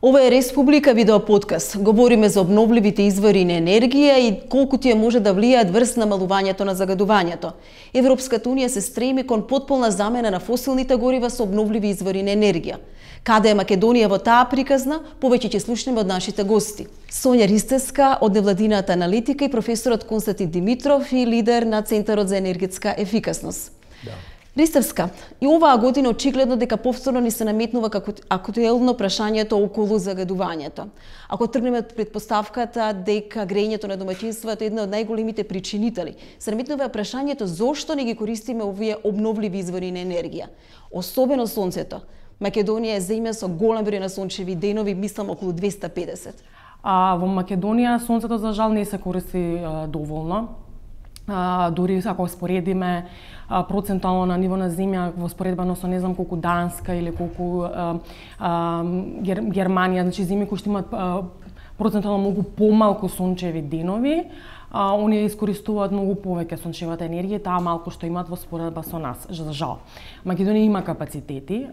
Ова е Республика видео подкаст. Говориме за обновливите извори на енергија и колку тие може да влијаат врз намалувањето на загадувањето. Европската унија се стреми кон потполна замена на фосилните горива со обновливи извори на енергија. Каде е Македонија во таа приказна, повеќе ќе слушнеме од нашите гости. Сонја Ристевска од невладината аналитика и професорот Константин Димитров и лидер на Центарот за енергетска ефикасност. Да. Ристевска, и оваа година очигледно дека повторно ни се наметнува како актуелно прашањето околу загадувањето. Ако тргнеме од претпоставката дека грејењето на домаќинствата е една од најголемите причинители, се наметнува прашањето зошто не ги користиме овие обновливи извори на енергија, особено сонцето. Македонија е земја со голем број на сончеви денови, мислам околу 250. Во Македонија сонцето за жал не се користи доволно. Дури ако споредиме процентуално на ниво на земја во споредбано со не знам колку Данска или колку Германија, значи земји кои што имаат процентуално многу помалку сончеви денови, оние искористуваат многу повеќе сончевата енергија, таа малку што имаат во споредба со нас, за жал. Македонија има капацитети.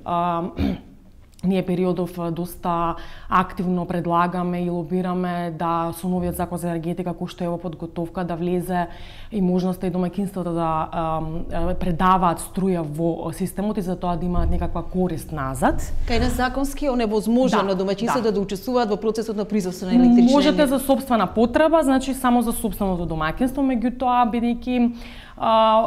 Ние периодов доста активно предлагаме и лобираме да со новиот закон за енергетика кој што е во подготовка да влезе и можноста и домаќинствата да предаваат струја во системот и за тоа да имаат некаква корист назад. Кај на законски оневозможено домаќинствата да учествуваат во процесот на производство на електрична енергија. Можете за сопствена потреба, значи само за сопственото домаќинство, меѓутоа бидејќи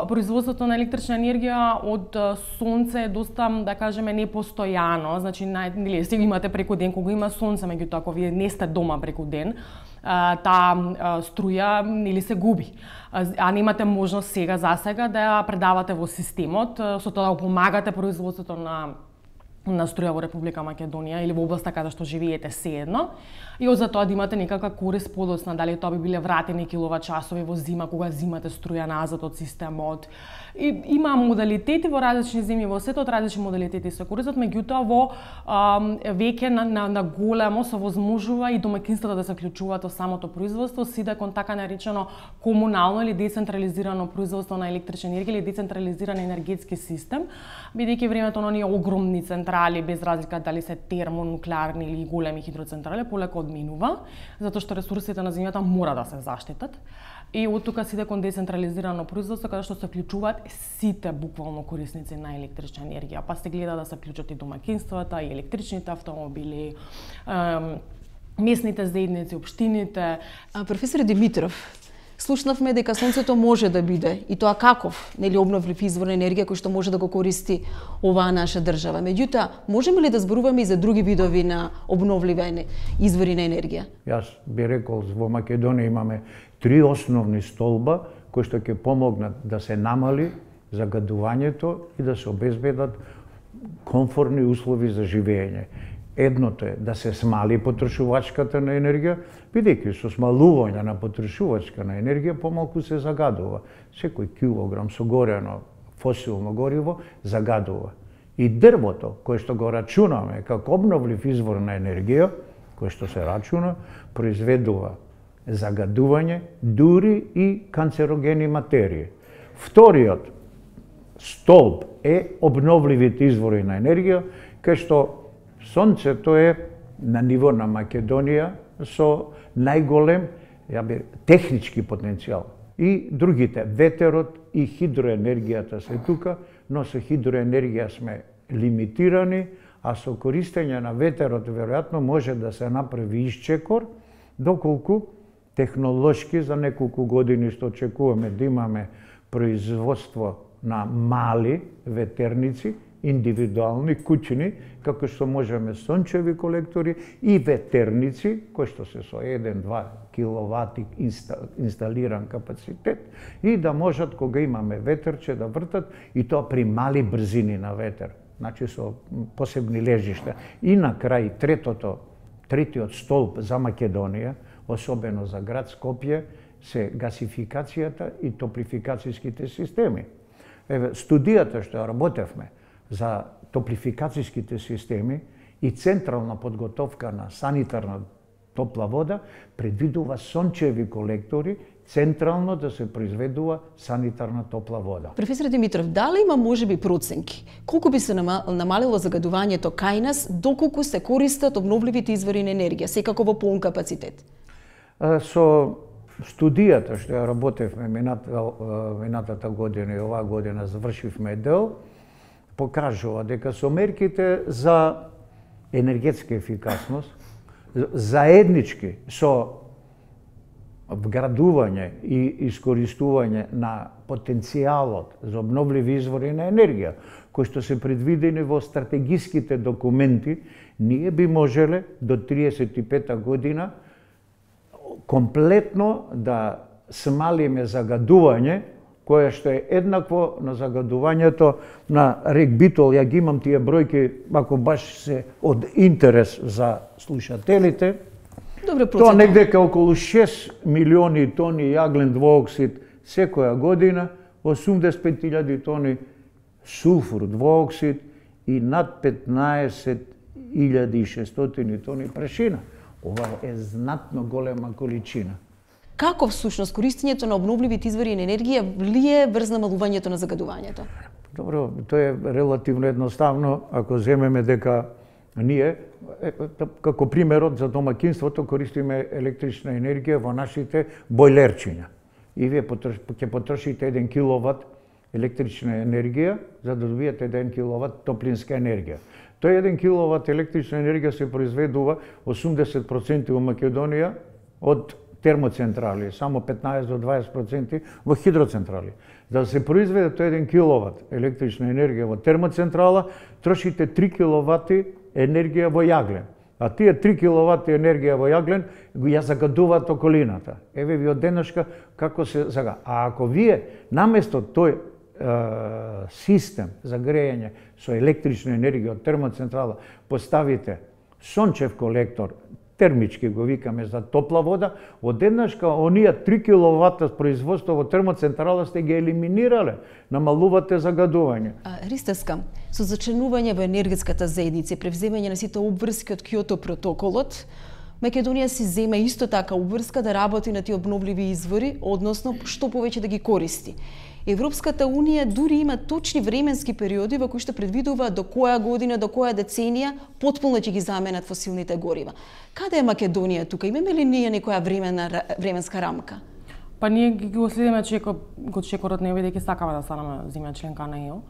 производството на електрична енергија од сонце е доста, да кажеме, непостојано, значи нели сега имате преку ден кога има сонце, меѓутоа ако вие не сте дома преку ден, таа струја нели се губи. А немате можност сега за сега да ја предавате во системот, со тоа да помагате производството на струја во Република Македонија или во областа каде што живеете сеедно, и за тоа да имате некаква корист подоцна, дали тоа би биле вратени киловат-часови во зима кога зимате струја назад од системот. И има модалитети во различни земји во светот, различни модалитети се користат, меѓутоа во веќе на големо се возможува и домаќинствата да се вклучуваат во самото производство, сиде кон така наречено комунално или децентрализирано производство на електрична енергија или децентрализиран енергетски систем, бидејќи времето на оние огромни централи, без разлика дали се термонуклеарни или големи хидроцентрали, полеку одминува, затоа што ресурсите на земјата мора да се заштитат. И од тука сиде кон децентрализирано производство, каде што се вклучуваат сите буквално корисници на електрична енергија. Па се гледа да се вклучат и домаќинствата, и електричните автомобили, местните заедници, општините. Професор Димитров, слушнавме дека сонцето може да биде, и тоа каков, нели обновлив извор на енергија кој што може да го користи оваа наша држава. Меѓутоа, можеме ли да зборуваме и за други видови на обновливи извори на енергија? Јас би рекол, во Македонија имаме 3 основни столба кои што ќе помогнат да се намали загадувањето и да се обезбедат комфортни услови за живење. Едното е да се смали потрошувачката на енергија, бидејќи со смалување на потрошувачка на енергија помалку се загадува. Секој килограм согорено фосилно гориво загадува. И дрвото, кое што го рачунаме како обновлив извор на енергија, кој што се рачуна, произведува загадување, дури и канцерогени материи. Вториот столб е обновливите извори на енергија, кај што сонцето е на ниво на Македонија со најголем технички потенцијал. И другите, ветерот и хидроенергијата се тука, но со хидроенергија сме лимитирани, а со користење на ветерот веројатно може да се направи исчекор, доколку технолошки за неколку години што очекуваме да имаме производство на мали ветерници, индивидуални, куќни, како што можеме сончеви колектори и ветерници, кои што се со 1-2 киловати инсталиран капацитет, и да можат, кога имаме ветерче, да вртат, и тоа при мали брзини на ветер, значи со посебни лежишта. И на крај, третиот столб за Македонија, особено за град Скопје, се гасификацијата и топлификацијските системи. Студијата што ја работевме за топлификацијските системи и централна подготовка на санитарна топла вода предвидува сончеви колектори централно да се произведува санитарна топла вода. Професор Димитров, дали има можеби проценки? Колку би се намалило загадувањето кај нас доколку се користат обновливите извори на енергија, секако во полн капацитет? Со студијата што ја работевме минатата година и оваа година завршивме дел, покажува дека со мерките за енергетска ефикасност, заеднички со вградување и искористување на потенцијалот за обновливи извори на енергија, кои што се предвидени во стратегиските документи, ние би можеле до 35 година комплетно да смалиме загадување, кое што е еднакво на загадувањето на рек Битол. Ја ги имам тие бројки, ако баш се од интерес за слушателите. Добре, Тоа негде околу 6 милиони тони јаглен двооксид секоја година, 85.000 тони сулфур двооксид и над 15.600 тони прашина. Ова е знатно голема количина. Како всушност користењето на обновливите извори на енергија влие врз намалувањето на загадувањето? Добро, тоа е релативно едноставно ако земеме дека ние, како примерот за домакинството, користиме електрична енергија во нашите бојлерчиња. И вие ќе потрошите 1 киловат електрична енергија за да добиете 1 киловат топлинска енергија. Тој 1 киловат електрична енергија се произведува 80% во Македонија од термоцентрали, само 15 до 20% во хидроцентрали. За да се произведе тој 1 киловат електрична енергија во термоцентрала, трошите 3 киловати енергија во јаглен. А тие 3 киловати енергија во јаглен ја загадуваат околината. Еве ви од денешка како се зага. А ако вие наместо тој систем за грејење со електрична енергија од термоцентрала поставите сончев колектор, термички го викаме за топла вода, одеднашка оние 3 киловата производство во термоцентрала сте ги елиминирале, намалувате загадување. Ристеска, со зачленување во енергетската заедница и превземање на сите обврски од Киото протоколот, Македонија си зема исто така обврска да работи на тие обновливи извори, односно што повеќе да ги користи. Европската Унија дури има точни временски периоди во кои што предвидува до која година, до која деценија потполно ќе ги заменат фосилните горива. Каде е Македонија тука? Имаме ли ние некоја временска рамка? Па ние го следиме чекорот не бидејќи сакаме да станеме земја членка на ЕУ.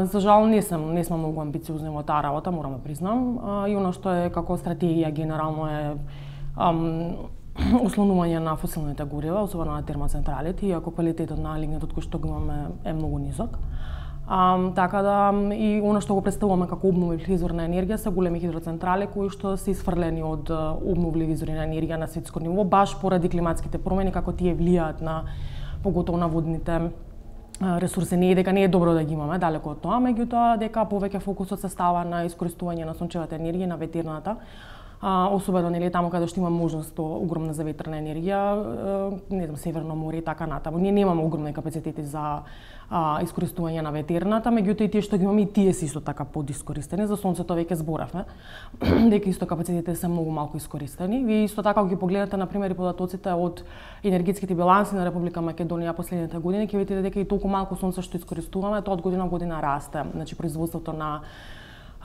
За жал не сме многу амбициозни во таа работа, морам да признам. И она што е како стратегија генерално е ослонување на фосилните горива, особено на термоцентралите, иако квалитетот на лигнетот кој што го имаме е многу нисок. Така да и она што го представуваме како обновлив извор на енергија се големи хидроцентрали кои што се исфрлени од обновливи извори на енергија на светско ниво, баш поради климатските промени, како тие влијаат на поготово на водните ресурси. Не е дека не е добро да ги имаме, далеко од тоа, меѓутоа дека повеќе фокусот се става на искористување на сончевата енергија, на ветерната, особено нели таму каде што има можност огромна за ветерна енергија, не знам, Северно море и така натаму. Ние немаме огромни капацитети за искористување на ветерната, меѓутоа и тие што ги имаме и тие се исто така подискористени. За сонцето веќе зборавме дека исто капацитетите се многу малку искористени. Вие исто така ако ги погледнете на пример и податоците од енергетските биланси на Република Македонија последните години, ќе видите дека и толку малку сонце што искористуваме, тоа од година година расте. Значи производството на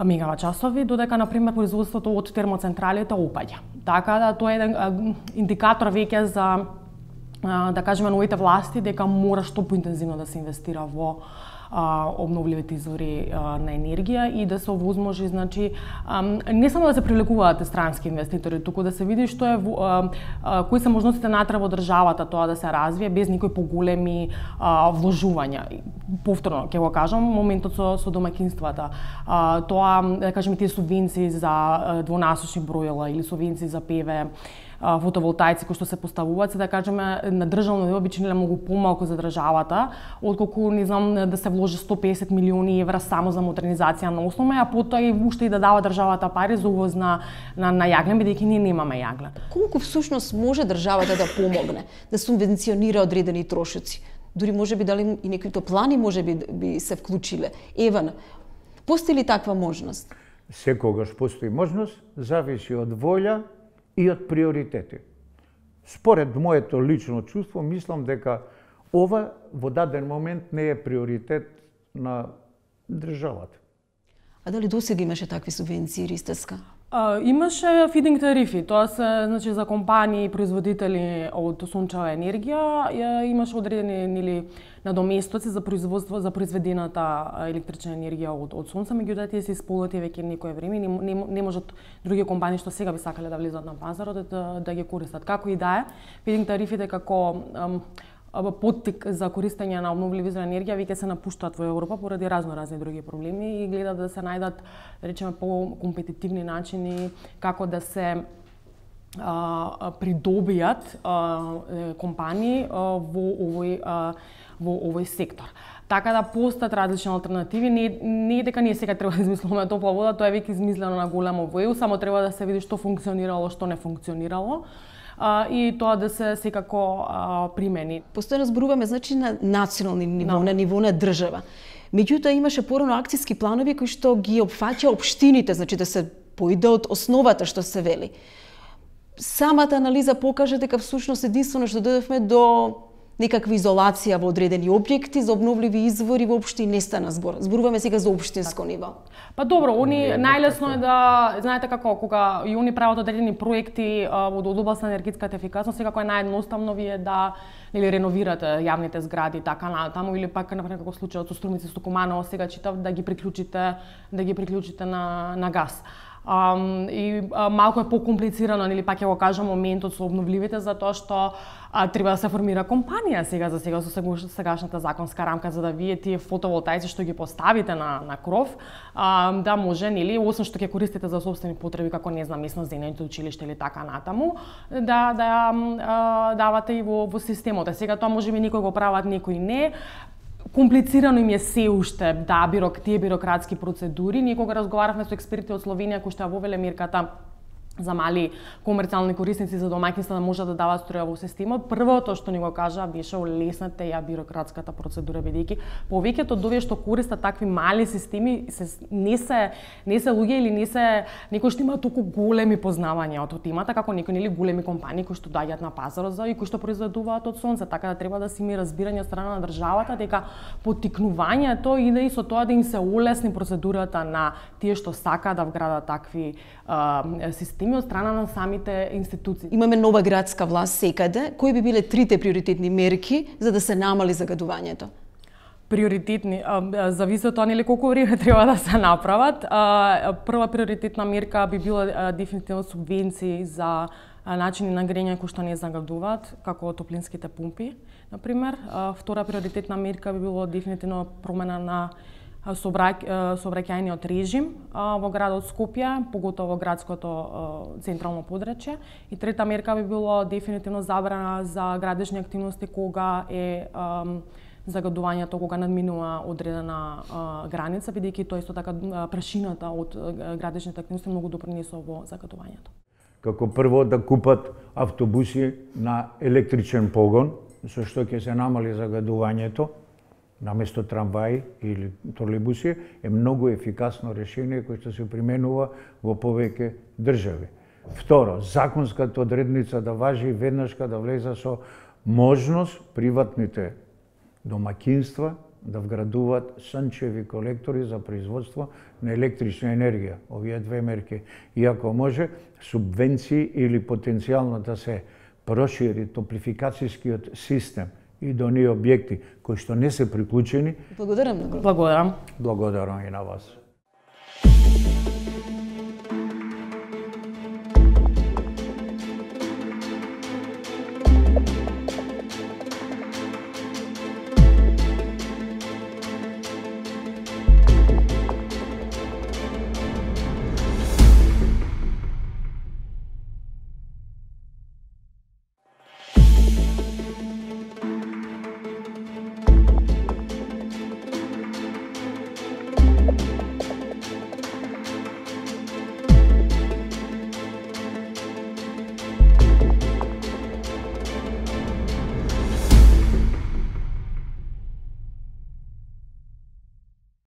мегават часови, додека на пример производството од термоцентралите опаѓа. Така да тоа е еден индикатор веќе за да кажеме новите власти дека мора што поинтензивно да се инвестира во обновливите извори на енергија и да се овозможи, значи, не само да се привлекуваат странски инвеститори, туку да се види што е кои се можностите натре во државата тоа да се развие без никои поголеми вложувања. Повторно ќе го кажам, моментот со домакинствата, тоа да кажеме тие субвенции за двонасочни броила или субвенции за ПВ, фотоволтаици кои што се поставуваат, да кажеме на државно ниво би чинеле многу помалку за државата, отколку не знам да се вложи 150 милиони евра само за модернизација на основа, а потоа и уште и да дава државата пари за увоз на јаглен, бидејќи ние немаме јаглен. Колку всушност може државата да помогне, да субвенционира одредени трошоци? Дури можеби дали и некои плани би се вклучиле. Еван, постои ли таква можност? Секогаш постои можност, зависи од волја и од приоритети. според моето лично чувство, мислам дека ова во даден момент не е приоритет на државата. А дали досега имаше такви субвенции Ристеска? Имаше фидинг тарифи, тоа се значи за компании и производители од сончева енергија, имаше одредени или надоместоци за производство за произведената електрична енергија од сонце, меѓутоа тие се исполнети веќе некое време, не можат други компании што сега би сакале да влезат на пазарот да ги користат. Како и да е, фидинг тарифите како поттик за користење на обновливи извори енергија веќе се напуштаат во Европа поради разни други проблеми и гледат да се најдат, да речеме, по-компетитивни начини како да се придобијат компании во овој сектор. Така да постат различни алтернативи, не е дека ние сега треба да измислуваме топла вода, тоа е веќе измислено на големо во ЕУ, само треба да се види што функционирало, што не функционирало. И тоа да се секако примени. Постојано зборуваме значи на национални ниво, на ниво на држава. Меѓутоа имаше порано акциски планови кои што ги опфаќа општините, значи да се поиде од основата што се вели. Самата анализа покажа дека всушност единствено што дојдовме до некаква изолација во одредени објекти за обновливи извори воопшто не стана збор. Зборуваме сега за општинско ниво. Па добро, они најлесно е да знаете како кога и они прават одредени проекти од област на енергетската ефикасност, секако е наједноставно вие да или реновирате јавните згради така натаму или пак на некако случајот со Струмица Стокоманово сега читав да ги приклучите на газ. И малку е покомплицирано, или пак ќе го кажам моментот со обновливите, затоа што треба да се формира компанија сега со сегашната законска рамка за да вие тие фотоволтаици што ги поставите на кров, да може, нели, освен што ќе користите за сопствени потреби како не знам местно зелените училиште или така натаму, да давате и во системот. Сега тоа можеби некои го прават, некои не. Комплицирано им е се уште, тие бирократски процедури. Ние кога разговаравме со експерти од Словенија кои што ја вовеле мерката за мали комерцијални корисници за домаќинства да можат да дават струја во системот, првото што ни го кажа беше олеснете ја бирократската процедура, бидејќи повеќето од овие што користат такви мали системи не се луѓе или не се некои што имаат толку големи познавања од темата како некои нели големи компании кои што доаѓаат на пазарот и кои што произведуваат од сонце, така да треба да се има разбирање од страна на државата дека поттикнувањето иде и со тоа да им се олесни процедурата на тие што сакаат да вградат такви системи од страна на самите институции. Имаме нова градска власт секаде. Кои би биле трите приоритетни мерки за да се намали загадувањето? Приоритетни, зависи од тоа нели колку време треба да се направат. Прва приоритетна мерка би била дефинитивно субвенции за начини на грење кои што не загадуваат, како топлинските пумпи, на пример. Втора приоритетна мерка би било дефинитивно промена на сообраќајниот режим во градот Скопје, поготово во градското централно подрачје. И трета мерка би било дефинитивно забрана за градежни активности кога е загадувањето кога надминува одредена граница, бидејќи тоа исто така прашината од градежните активности многу допринесува во загадувањето. Како прво да купат автобуси на електричен погон, со што ќе се намали загадувањето, наместо трамваи или тролейбуси, е многу ефикасно решение кое што се применува во повеќе држави. Второ, законската одредница да важи веднашка да влезе со можност приватните домаќинства да вградуваат сончеви колектори за производство на електрична енергија. Овие две мерки, иако може субвенции или потенцијално да се прошири топлификацијскиот систем и до оние објекти кои што не се приклучени. Благодарам многу. Благодарам. Благодарам и на вас.